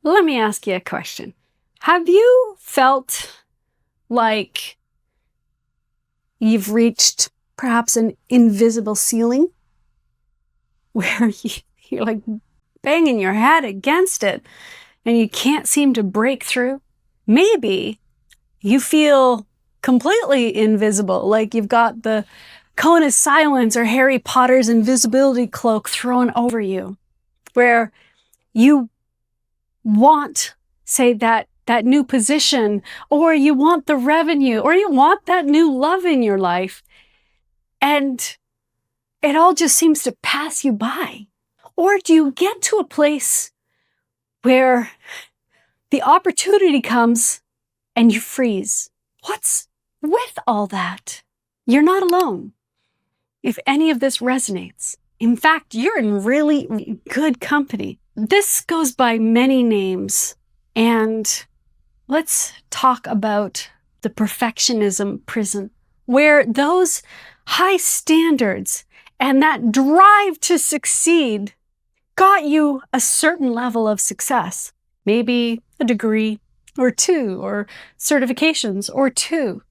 Let me ask you a question. Have you felt like you've reached perhaps an invisible ceiling where you're like banging your head against it and you can't seem to break through? Maybe you feel completely invisible, like you've got the cone of silence or Harry Potter's invisibility cloak thrown over you, where you want, say, that new position, or you want the revenue, or you want that new love in your life, and it all just seems to pass you by. Or do you get to a place where the opportunity comes and you freeze? What's with all that? You're not alone if any of this resonates. In fact, you're in really good company. This goes by many names, and let's talk about the perfectionism prison, where those high standards and that drive to succeed got you a certain level of success, maybe a degree or two, or certifications or two,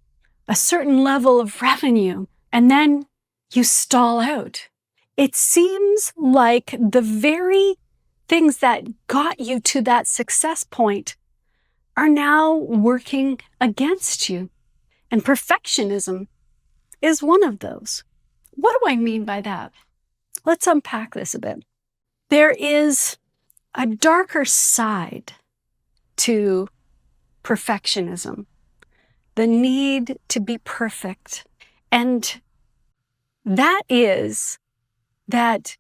a certain level of revenue, and then you stall out. It seems like the very things that got you to that success point are now working against you. And perfectionism is one of those. What do I mean by that? Let's unpack this a bit. There is a darker side to perfectionism, the need to be perfect. And that is that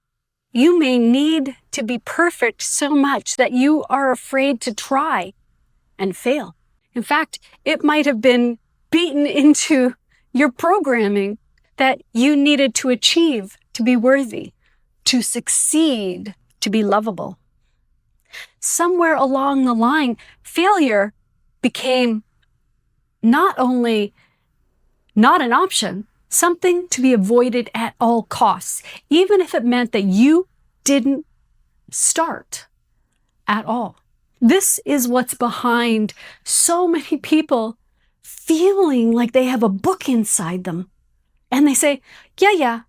you may need to be perfect so much that you are afraid to try and fail. In fact, it might have been beaten into your programming that you needed to achieve to be worthy, to succeed, to be lovable. Somewhere along the line, failure became not only not an option, something to be avoided at all costs, even if it meant that you didn't start at all. This is what's behind so many people feeling like they have a book inside them. And they say, yeah,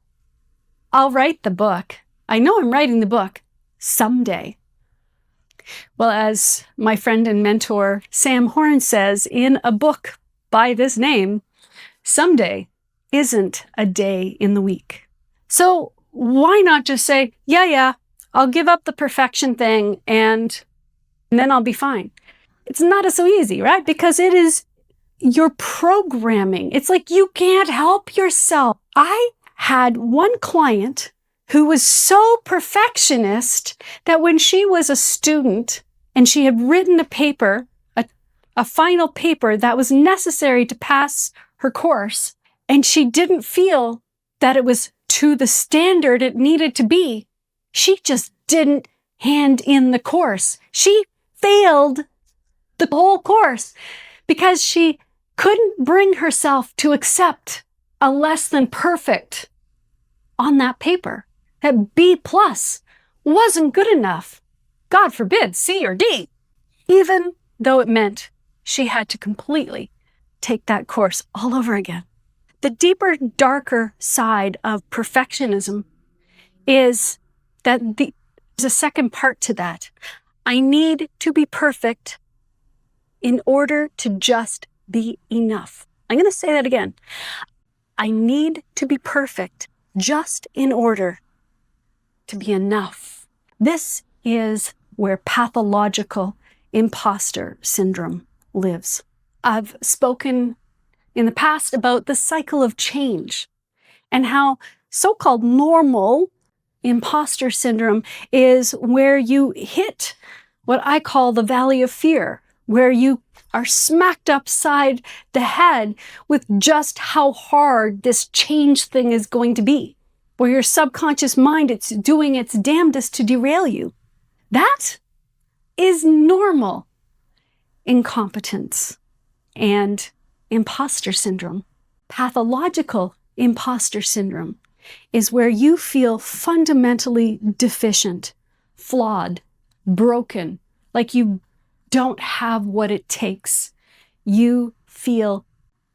I'll write the book. I know I'm writing the book someday. Well, as my friend and mentor Sam Horn says in a book by this name, someday isn't a day in the week. So why not just say, yeah, I'll give up the perfection thing and then I'll be fine. It's not so easy, right? Because it is your programming. It's like you can't help yourself. I had one client who was so perfectionist that when she was a student and she had written a paper, a final paper that was necessary to pass her course, and she didn't feel that it was to the standard it needed to be, she just didn't hand in the course. She failed the whole course because she couldn't bring herself to accept a less than perfect on that paper. That B+ wasn't good enough. God forbid, C or D, even though it meant she had to completely take that course all over again. The deeper, darker side of perfectionism is that there's a second part to that. I need to be perfect in order to just be enough. I'm going to say that again. I need to be perfect just in order to be enough. This is where pathological imposter syndrome lives. I've spoken in the past about the cycle of change and how so-called normal imposter syndrome is where you hit what I call the valley of fear, where you are smacked upside the head with just how hard this change thing is going to be, where your subconscious mind, it's doing its damnedest to derail you. That is normal incompetence and imposter syndrome. Pathological imposter syndrome is where you feel fundamentally deficient, flawed, broken, like you don't have what it takes. You feel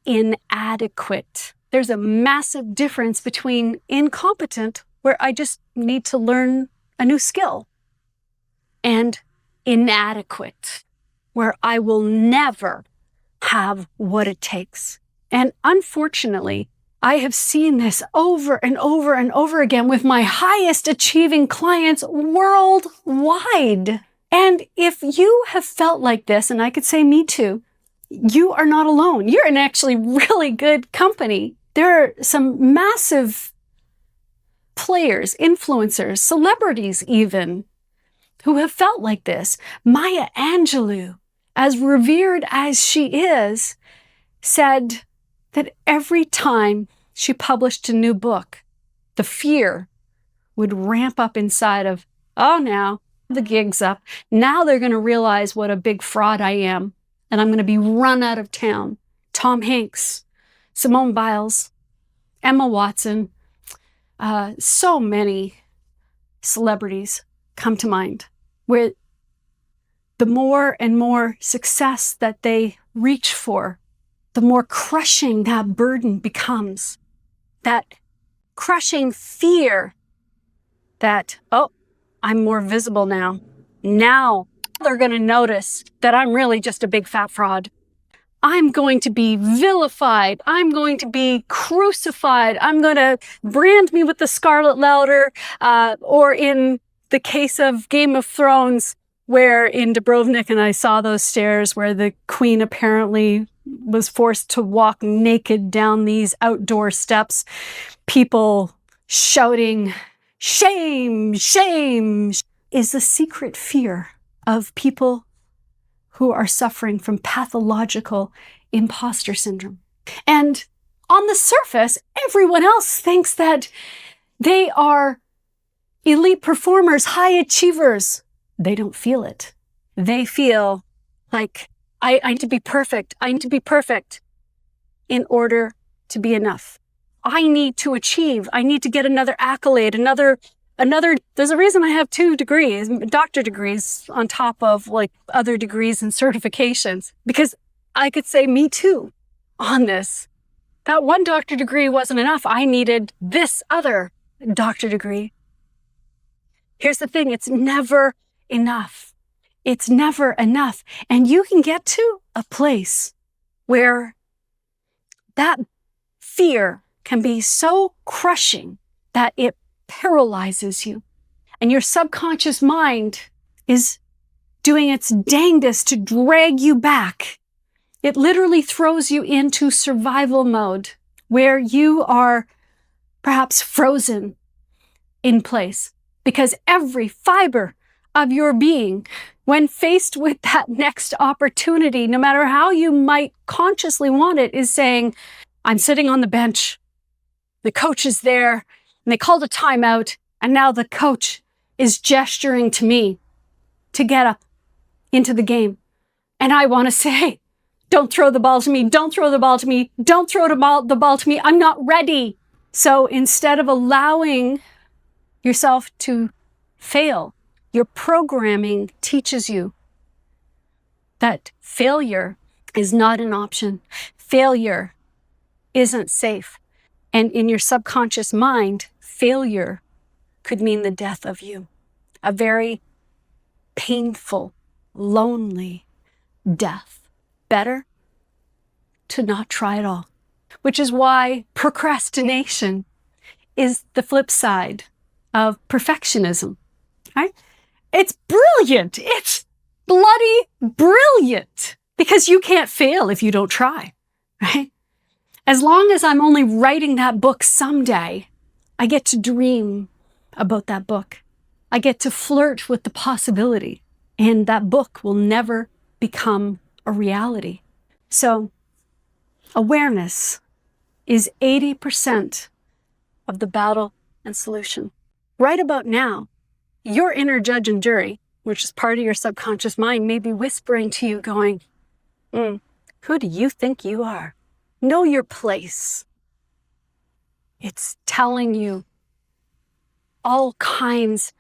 inadequate. There's a massive difference between incompetent, where I just need to learn a new skill, and inadequate, where I will never have what it takes. And unfortunately, I have seen this over and over and over again with my highest achieving clients worldwide. And if you have felt like this, and I could say me too, you are not alone. You're in actually really good company. There are some massive players, influencers, celebrities even, who have felt like this. Maya Angelou, as revered as she is, said that every time she published a new book, the fear would ramp up inside of, oh, now the gig's up. Now they're going to realize what a big fraud I am, and I'm going to be run out of town. Tom Hanks, Simone Biles, Emma Watson, so many celebrities come to mind, where the more and more success that they reach for, the more crushing that burden becomes. That crushing fear that, oh, I'm more visible now. Now they're going to notice that I'm really just a big fat fraud. I'm going to be vilified. I'm going to be crucified. I'm going to brand me with the scarlet letter, or in the case of Game of Thrones, where in Dubrovnik, and I saw those stairs where the queen apparently was forced to walk naked down these outdoor steps, people shouting, shame, shame, is the secret fear of people who are suffering from pathological imposter syndrome. And on the surface, everyone else thinks that they are elite performers, high achievers. They don't feel it. They feel like, I need to be perfect. I need to be perfect in order to be enough. I need to achieve. I need to get another accolade, another, there's a reason I have 2 degrees, doctor degrees, on top of like other degrees and certifications, because I could say me too on this. That 1 doctor degree wasn't enough. I needed this other doctor degree. Here's the thing, it's never enough. It's never enough. And you can get to a place where that fear can be so crushing that it paralyzes you. And your subconscious mind is doing its dangest to drag you back. It literally throws you into survival mode, where you are perhaps frozen in place, because every fiber of your being, when faced with that next opportunity, no matter how you might consciously want it, is saying, I'm sitting on the bench, the coach is there, and they called a timeout, and now the coach is gesturing to me to get up into the game. And I want to say, don't throw the ball to me, don't throw the ball to me, don't throw the ball to me, I'm not ready. So instead of allowing yourself to fail, your programming teaches you that failure is not an option. Failure isn't safe. And in your subconscious mind, failure could mean the death of you. A very painful, lonely death. Better to not try at all. Which is why procrastination is the flip side of perfectionism, right? It's brilliant. It's bloody brilliant, because you can't fail if you don't try, right? As long as I'm only writing that book someday, I get to dream about that book. I get to flirt with the possibility, and that book will never become a reality. So awareness is 80% of the battle and solution. Right about now, your inner judge and jury, which is part of your subconscious mind, may be whispering to you going, who do you think you are? Know your place. It's telling you all kinds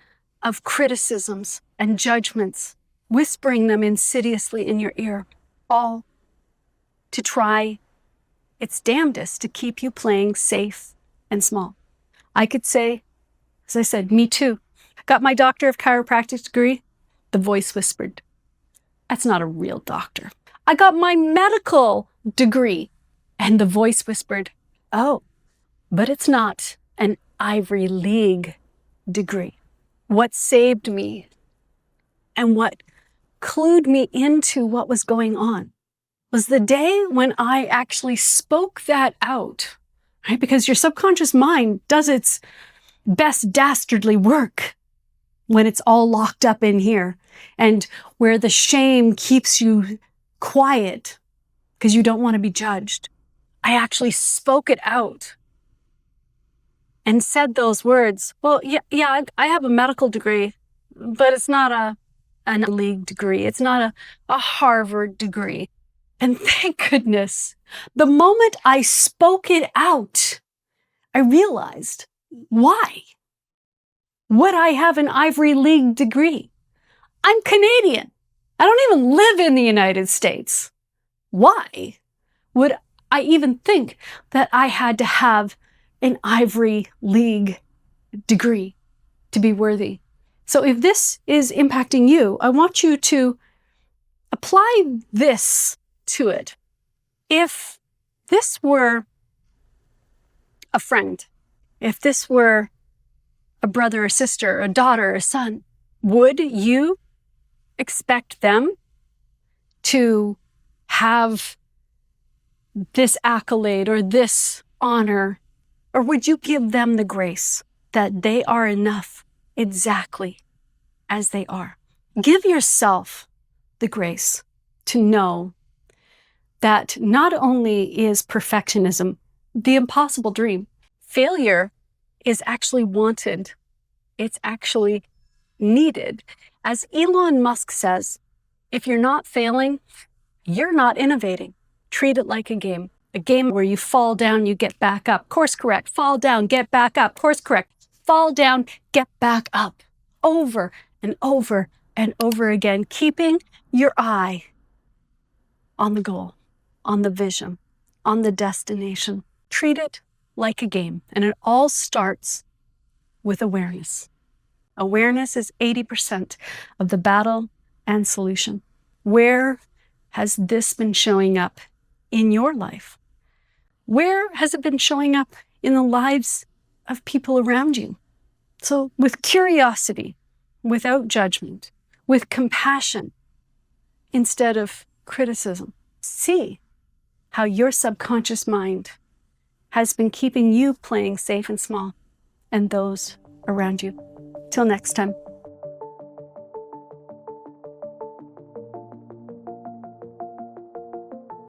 of criticisms and judgments whispering them insidiously in your ear, all to try its damnedest to keep you playing safe and small. I could say, as I said, me too. Got my doctor of chiropractic degree. The voice whispered, that's not a real doctor. I got my medical degree. And the voice whispered, oh, but it's not an Ivy League degree. What saved me and what clued me into what was going on was the day when I actually spoke that out, right? Because your subconscious mind does its best dastardly work when it's all locked up in here and where the shame keeps you quiet because you don't want to be judged. I actually spoke it out and said those words. Well, yeah, I have a medical degree, but it's not an league degree. It's not a Harvard degree. And thank goodness, the moment I spoke it out, I realized, why would I have an Ivy League degree? I'm Canadian. I don't even live in the United States. Why would I even think that I had to have an Ivy League degree to be worthy? So if this is impacting you, I want you to apply this to it. If this were a friend, if this were a brother or sister, a daughter or son, would you expect them to have this accolade or this honor? Or would you give them the grace that they are enough exactly as they are? Give yourself the grace to know that not only is perfectionism the impossible dream, failure is actually wanted. It's actually needed. As Elon Musk says, if you're not failing, you're not innovating. Treat it like a game where you fall down, you get back up. Course correct, fall down, get back up. Course correct, fall down, get back up. Over and over and over again, keeping your eye on the goal, on the vision, on the destination. Treat it like a game. And it all starts with awareness. Awareness is 80% of the battle and solution. Where has this been showing up in your life? Where has it been showing up in the lives of people around you? So with curiosity, without judgment, with compassion, instead of criticism, see how your subconscious mind has been keeping you playing safe and small and those around you. Till next time.